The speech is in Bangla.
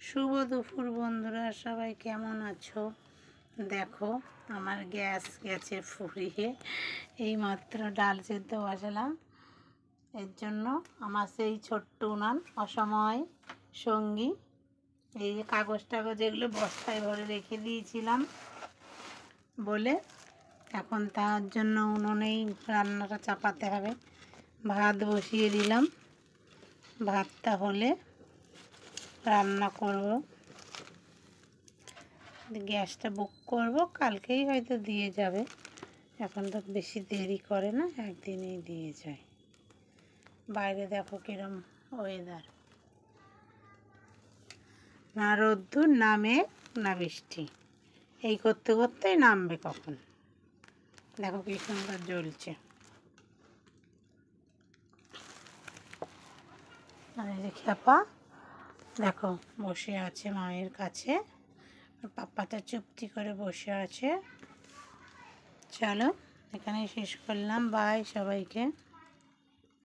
শুভ দুপুর বন্ধুরা, সবাই কেমন আছো? দেখো আমার গ্যাস গেছে ফুরিয়ে, এইমাত্র ডাল সেদ্ধ বসালাম। এর জন্য আমার সেই ছোট্ট উনান অসময় সঙ্গী। এই যে কাগজ টাগজ এগুলো বস্তায় ভরে রেখে দিয়েছিলাম বলে এখন তার জন্য উনুনেই রান্নাটা চাপাতে হবে। ভাত বসিয়ে দিলাম, ভাতটা হলে রান্না করব। গ্যাসটা বুক করব, কালকেই হয়তো দিয়ে যাবে। এখন তো বেশি দেরি করে না, একদিনেই দিয়ে যায়। বাইরে দেখো কিরম ওয়েদার, না রোদ্দুর না মেঘ না বৃষ্টি, এই করতে করতেই নামবে কখন। দেখো কি সুন্দর জ্বলছে। আর এই যে খেপা দেখো বসে আছে মায়ের কাছে, পাপ্পাটা চুপটি করে বসে আছে। চলো এখানেই শেষ করলাম, বাই সবাইকে।